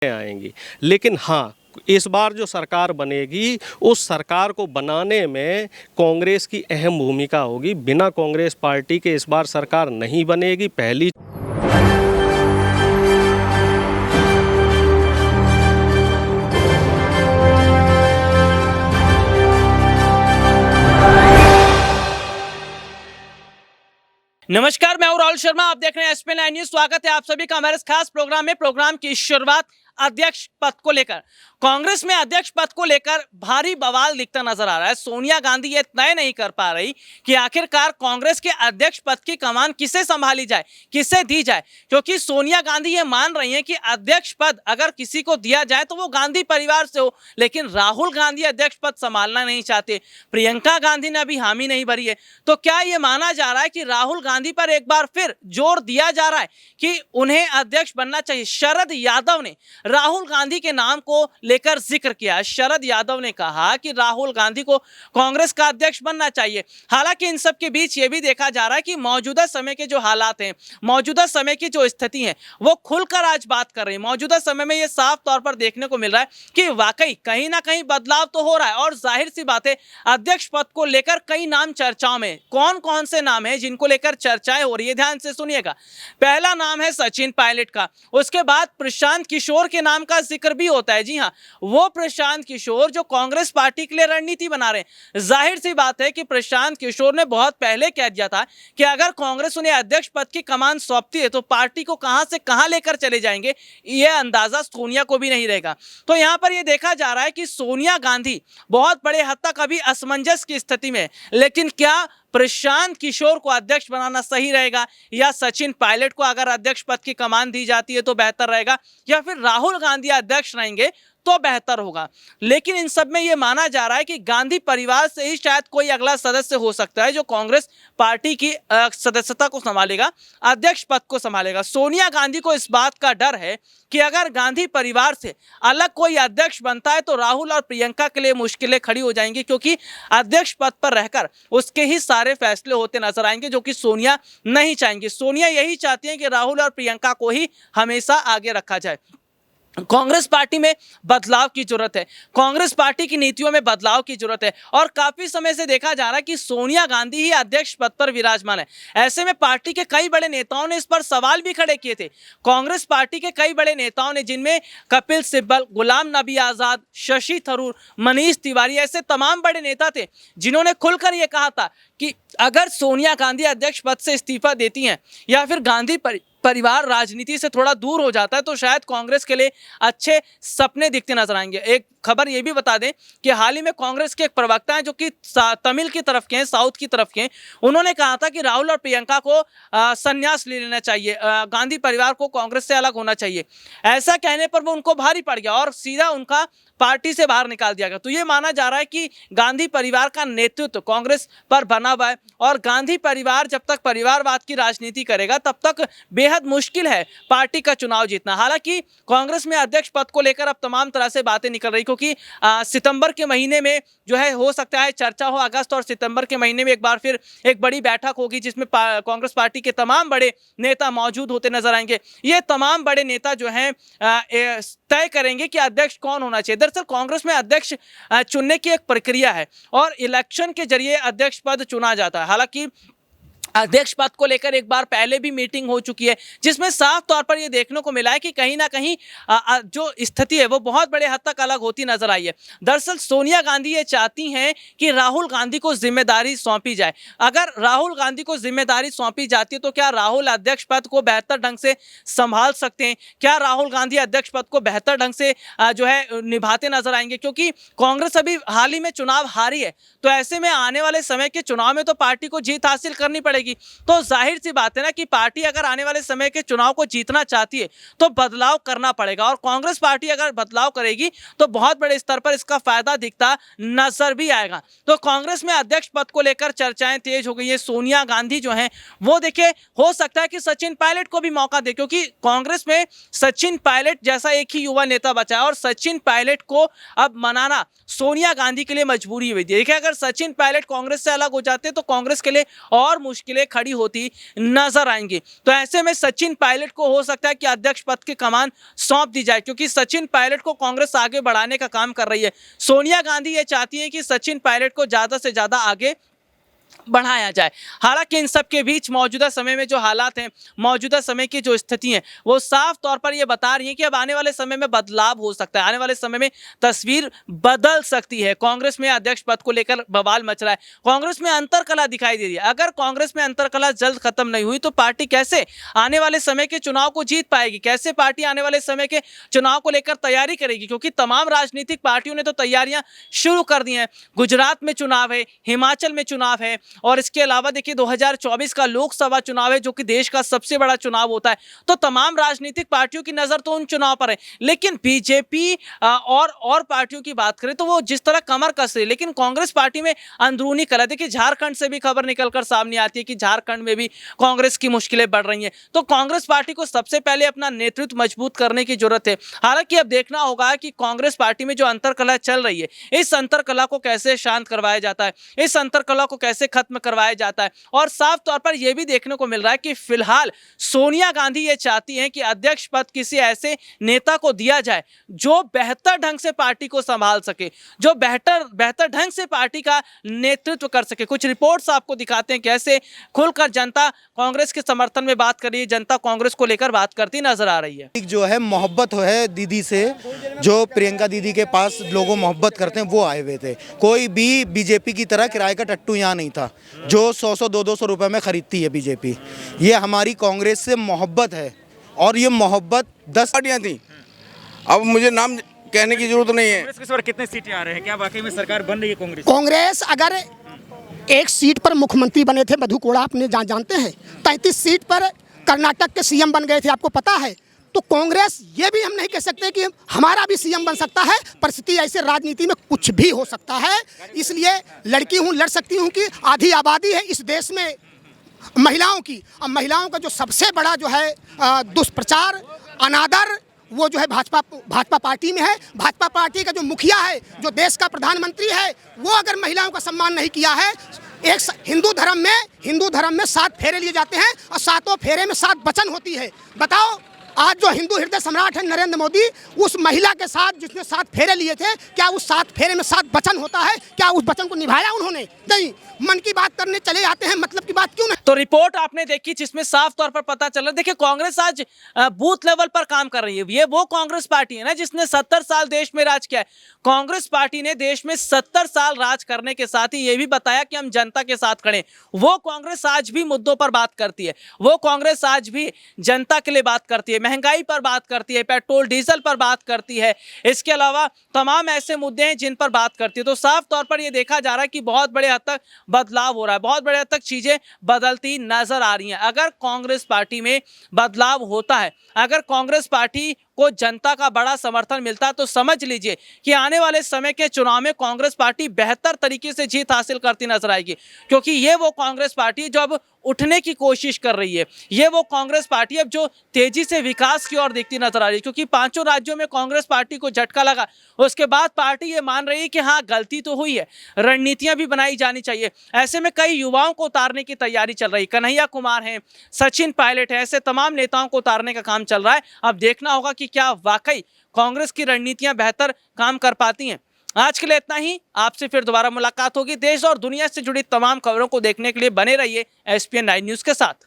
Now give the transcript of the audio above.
आएंगी। लेकिन हाँ, इस बार जो सरकार बनेगी उस सरकार को बनाने में कांग्रेस की अहम भूमिका होगी। बिना कांग्रेस पार्टी के इस बार सरकार नहीं बनेगी। पहली नमस्कार, मैं हूं राहुल शर्मा। आप देख रहे हैं एसपी 9 न्यूज। स्वागत है आप सभी का हमारे इस खास प्रोग्राम में। प्रोग्राम की शुरुआत अध्यक्ष पद को लेकर, कांग्रेस में अध्यक्ष पद को लेकर भारी बवाल दिखता नजर आ रहा है। सोनिया गांधी ये तय नहीं कर पा रही कि आखिरकार कांग्रेस के अध्यक्ष पद की कमान किसे संभाली जाए, किसे दी जाए, क्योंकि सोनिया गांधी ये मान रही हैं कि अध्यक्ष पद अगर किसी को दिया जाए तो वो गांधी परिवार से हो, लेकिन राहुल गांधी अध्यक्ष पद संभालना नहीं चाहते। प्रियंका गांधी ने अभी हामी नहीं भरी है। तो क्या ये माना जा रहा है कि राहुल गांधी पर एक बार फिर जोर दिया जा रहा है कि उन्हें अध्यक्ष बनना चाहिए? शरद यादव ने राहुल गांधी के नाम को लेकर जिक्र किया। शरद यादव ने कहा कि राहुल गांधी को कांग्रेस का अध्यक्ष बनना चाहिए। हालांकि इन सब के बीच ये भी देखा जा रहा है कि मौजूदा समय के जो हालात हैं, मौजूदा समय की जो स्थिति है, वो खुलकर आज बात कर रही है। मौजूदा समय में ये साफ तौर पर देखने को मिल रहा है कि वाकई कहीं ना कहीं बदलाव तो हो रहा है। और जाहिर सी बात है, अध्यक्ष पद को लेकर कई नाम चर्चाओं में। कौन कौन से नाम है जिनको लेकर चर्चाएं हो रही है, ध्यान से सुनिएगा। पहला नाम है सचिन पायलट का। उसके बाद प्रशांत किशोर के नाम का जिक्र भी होता है। जी हाँ, वो प्रशांत किशोर जो कांग्रेस पार्टी के लिए रणनीति बना रहे हैं। जाहिर सी बात है कि प्रशांत किशोर ने बहुत पहले कह दिया था कि अगर कांग्रेस उन्हें अध्यक्ष पद की कमान सौंपती है तो पार्टी को कहां से कहां लेकर चले जाएंगे, यह अंदाजा सोनिया को भी नहीं रहेगा। तो यहां पर यह देखा जा रहा है कि सोनिया गांधी बहुत बड़े हद तक अभी असमंजस की स्थिति में है। लेकिन क्या प्रशांत किशोर को अध्यक्ष बनाना सही रहेगा, या सचिन पायलट को अगर अध्यक्ष पद की कमान दी जाती है तो बेहतर रहेगा, या फिर राहुल गांधी अध्यक्ष रहेंगे तो बेहतर होगा? लेकिन इन सब में यह माना जा रहा है कि गांधी परिवार से ही शायद कोई अगला सदस्य हो सकता है जो कांग्रेस पार्टी की सदस्यता को संभालेगा, अध्यक्ष पद को संभालेगा। सोनिया गांधी को इस बात का डर है कि अगर गांधी परिवार से अलग कोई अध्यक्ष बनता है तो राहुल और प्रियंका के लिए मुश्किलें खड़ी हो जाएंगी, क्योंकि अध्यक्ष पद पर रहकर उसके ही सारे फैसले होते नजर आएंगे, जो कि सोनिया नहीं चाहेंगी। सोनिया यही चाहती हैं कि राहुल और प्रियंका को ही हमेशा आगे रखा जाए। कांग्रेस पार्टी में बदलाव की जरूरत है, कांग्रेस पार्टी की नीतियों में बदलाव की जरूरत है। और काफी समय से देखा जा रहा है कि सोनिया गांधी ही अध्यक्ष पद पर विराजमान है। ऐसे में पार्टी के कई बड़े नेताओं ने इस पर सवाल भी खड़े किए थे। कांग्रेस पार्टी के कई बड़े नेताओं ने, जिनमें कपिल सिब्बल, गुलाम नबी आजाद, शशि थरूर, मनीष तिवारी, ऐसे तमाम बड़े नेता थे जिन्होंने खुलकर यह कहा था कि अगर सोनिया गांधी अध्यक्ष पद से इस्तीफा देती हैं या फिर गांधी परिवार राजनीति से थोड़ा दूर हो जाता है तो शायद कांग्रेस के लिए अच्छे सपने दिखते नजर आएंगे। एक खबर ये भी बता दें कि हाल ही में कांग्रेस के एक प्रवक्ता हैं जो कि तमिल की तरफ के हैं, साउथ की तरफ के हैं। उन्होंने कहा था कि राहुल और प्रियंका को संन्यास ले लेना चाहिए, गांधी परिवार को कांग्रेस से अलग होना चाहिए। ऐसा कहने पर वो उनको भारी पड़ गया और सीधा उनका पार्टी से बाहर निकाल दिया गया। तो ये माना जा रहा है कि गांधी परिवार का नेतृत्व कांग्रेस पर बना हुआ है और गांधी परिवार जब तक परिवारवाद की राजनीति करेगा तब तक बेहद मुश्किल है पार्टी का चुनाव जीतना। हालांकि कांग्रेस में अध्यक्ष पद को लेकर अब तमाम तरह से बातें निकल रही, क्योंकि सितंबर के महीने में जो है हो सकता है चर्चा हो। अगस्त और सितंबर के महीने में एक बार फिर एक बड़ी बैठक होगी जिसमें कांग्रेस पार्टी के तमाम बड़े नेता मौजूद होते नजर आएंगे। ये तमाम बड़े नेता जो हैं तय करेंगे कि अध्यक्ष कौन होना चाहिए। दरअसल कांग्रेस में अध्यक्ष चुनने की एक प्रक्रिया है और इलेक्शन के जरिए अध्यक्ष पद चुना जाता है। हालांकि अध्यक्ष पद को लेकर एक बार पहले भी मीटिंग हो चुकी है जिसमें साफ तौर पर यह देखने को मिला है कि कहीं ना कहीं जो स्थिति है वो बहुत बड़े हद तक अलग होती नजर आई है। दरअसल सोनिया गांधी ये चाहती हैं कि राहुल गांधी को जिम्मेदारी सौंपी जाए। अगर राहुल गांधी को जिम्मेदारी सौंपी जाती है तो क्या राहुल अध्यक्ष पद को बेहतर ढंग से संभाल सकते हैं? क्या राहुल गांधी अध्यक्ष पद को बेहतर ढंग से जो है निभाते नजर आएंगे? क्योंकि कांग्रेस अभी हाल ही में चुनाव हारी है, तो ऐसे में आने वाले समय के चुनाव में तो पार्टी को जीत हासिल करनी पड़ेगी। तो जाहिर सी बात है ना कि पार्टी अगर आने वाले समय के चुनाव को जीतना चाहती है तो बदलाव करना पड़ेगा, और कांग्रेस पार्टी अगर बदलाव करेगी तो बहुत बड़े स्तर पर इसका फायदा दिखता नजर भी आएगा। तो कांग्रेस में अध्यक्ष पद को लेकर चर्चाएं तेज हो गई है। सोनिया गांधी जो हैं वो देखिए हो सकता है कि सचिन पायलट को भी मौका दे, क्योंकि कांग्रेस में सचिन पायलट जैसा एक ही युवा नेता बचा है और सचिन पायलट को अब मनाना सोनिया गांधी के लिए मजबूरी हुई। देखिए अगर सचिन पायलट कांग्रेस से अलग हो जाते तो कांग्रेस के लिए और मुश्किल मुश्किलें खड़ी होती नजर आएंगी। तो ऐसे में सचिन पायलट को हो सकता है कि अध्यक्ष पद की कमान सौंप दी जाए, क्योंकि सचिन पायलट को कांग्रेस आगे बढ़ाने का काम कर रही है। सोनिया गांधी ये चाहती है कि सचिन पायलट को ज्यादा से ज्यादा आगे बढ़ाया जाए। हालांकि इन सब के बीच मौजूदा समय में जो हालात हैं, मौजूदा समय की जो स्थिति है, वो साफ तौर पर ये बता रही है कि अब आने वाले समय में बदलाव हो सकता है, आने वाले समय में तस्वीर बदल सकती है। कांग्रेस में अध्यक्ष पद को लेकर बवाल मच रहा है, कांग्रेस में अंतरकलह दिखाई दे रही है। अगर कांग्रेस में अंतरकलह जल्द खत्म नहीं हुई तो पार्टी कैसे आने वाले समय के चुनाव को जीत पाएगी, कैसे पार्टी आने वाले समय के चुनाव को लेकर तैयारी करेगी, क्योंकि तमाम राजनीतिक पार्टियों ने तो तैयारियां शुरू कर दी हैं। गुजरात में चुनाव है, हिमाचल में चुनाव है, और इसके अलावा देखिए 2024 का लोकसभा चुनाव है, जो कि देश का सबसे बड़ा चुनाव होता है। तो तमाम राजनीतिक पार्टियों की नजर तो उन चुनाव पर है, लेकिन बीजेपी और पार्टियों की बात करें तो वो जिस तरह कमर कस रही है, लेकिन कांग्रेस पार्टी में अंदरूनी कलह, देखिए झारखंड से भी खबर निकलकर सामने आती है कि झारखंड में भी कांग्रेस की मुश्किलें बढ़ रही हैं। तो कांग्रेस पार्टी को सबसे पहले अपना नेतृत्व मजबूत करने की जरूरत है। हालांकि अब देखना होगा कि कांग्रेस पार्टी में जो अंतरकलह चल रही है, इस अंतरकलह को कैसे शांत करवाया जाता है, इस अंतरकलह को कैसे खत्म करवाया जाता है। और साफ तौर पर यह भी देखने को मिल रहा है कि फिलहाल सोनिया गांधी ये चाहती हैं कि अध्यक्ष पद किसी ऐसे नेता को दिया जाए जो बेहतर ढंग से पार्टी को संभाल सके, जो बेहतर ढंग से पार्टी का नेतृत्व कर सके। कुछ रिपोर्ट्स आपको दिखाते हैं कैसे खुलकर जनता कांग्रेस के समर्थन में बात कर रही है, जनता कांग्रेस को लेकर बात करती नजर आ रही है। जो है मोहब्बत है दीदी से, जो प्रियंका दीदी के पास लोगों मोहब्बत करते हैं वो आए हुए थे। कोई भी बीजेपी की तरह किराए का टट्टू यहाँ नहीं था जो 100-100 200-200 रुपए में खरीदती है बीजेपी। ये हमारी कांग्रेस से मोहब्बत है, और ये मोहब्बत 10 पार्टियां थी। अब मुझे नाम कहने की जरूरत नहीं है। कांग्रेस इस बार कितने सीटें आ रहे हैं, क्या वाकई में सरकार बन रही है कांग्रेस? कांग्रेस अगर एक सीट पर मुख्यमंत्री बने थे, मधु कोड़ा आपने जानते हैं, 33 सीट पर कर्नाटक के सीएम बन गए थे, आपको पता है। तो कांग्रेस ये भी हम नहीं कह सकते कि हमारा भी सीएम बन सकता है। परिस्थिति ऐसे राजनीति में कुछ भी हो सकता है, इसलिए लड़की हूँ, लड़ सकती हूँ कि आधी आबादी है इस देश में महिलाओं की। अब महिलाओं का जो सबसे बड़ा जो है दुष्प्रचार, अनादर, वो जो है भाजपा पार्टी में है। भाजपा पार्टी का जो मुखिया है, जो देश का प्रधानमंत्री है, वो अगर महिलाओं का सम्मान नहीं किया है। एक हिंदू धर्म में 7 फेरे लिए जाते हैं और 7 फेरे में 7 वचन होती है। बताओ, आज जो हिंदू हृदय सम्राट है नरेंद्र मोदी, उस महिला के साथ जिसने 7 फेरे लिए थे, क्या उस 7 फेरे में 7 वचन होता है? क्या उस वचन को निभाया उन्होंने? नहीं। मन की बात करने चले जाते हैं, मतलब की बात क्यों नहीं? तो रिपोर्ट आपने देखी जिसमें साफ तौर पर पता चला। देखिए कांग्रेस आज बूथ लेवल पर काम कर रही है। ये वो कांग्रेस पार्टी है ना जिसने 70 साल देश में राज किया है। कांग्रेस पार्टी ने देश में 70 साल राज करने के साथ ही ये भी बताया कि हम जनता के साथ खड़े। वो कांग्रेस आज भी मुद्दों पर बात करती है, वो कांग्रेस आज भी जनता के लिए बात करती है, महंगाई पर बात करती है, पेट्रोल डीजल पर बात करती है, इसके अलावा तमाम ऐसे मुद्दे हैं जिन पर बात करती है। तो साफ तौर पर यह देखा जा रहा है कि बहुत बड़े हद तक बदलाव हो रहा है, बहुत बड़े हद तक चीजें बदलती नजर आ रही हैं। अगर कांग्रेस पार्टी में बदलाव होता है, अगर कांग्रेस पार्टी को जनता का बड़ा समर्थन मिलता है, तो समझ लीजिए कि आने वाले समय के चुनाव में कांग्रेस पार्टी बेहतर तरीके से जीत हासिल करती नजर आएगी, क्योंकि ये वो कांग्रेस पार्टी जो अब उठने की कोशिश कर रही है, ये वो कांग्रेस पार्टी अब जो तेजी से विकास की ओर देखती नजर आ रही है। क्योंकि 5 राज्यों में कांग्रेस पार्टी को झटका लगा, उसके बाद पार्टी ये मान रही है कि हाँ गलती तो हुई है, रणनीतियां भी बनाई जानी चाहिए। ऐसे में कई युवाओं को उतारने की तैयारी चल रही है। कन्हैया कुमार हैं, सचिन पायलट है, ऐसे तमाम नेताओं को उतारने का काम चल रहा है। अब देखना होगा कि क्या वाकई कांग्रेस की रणनीतियां बेहतर काम कर पाती हैं। आज के लिए इतना ही, आपसे फिर दोबारा मुलाकात होगी। देश और दुनिया से जुड़ी तमाम खबरों को देखने के लिए बने रहिए SPN 9 न्यूज के साथ।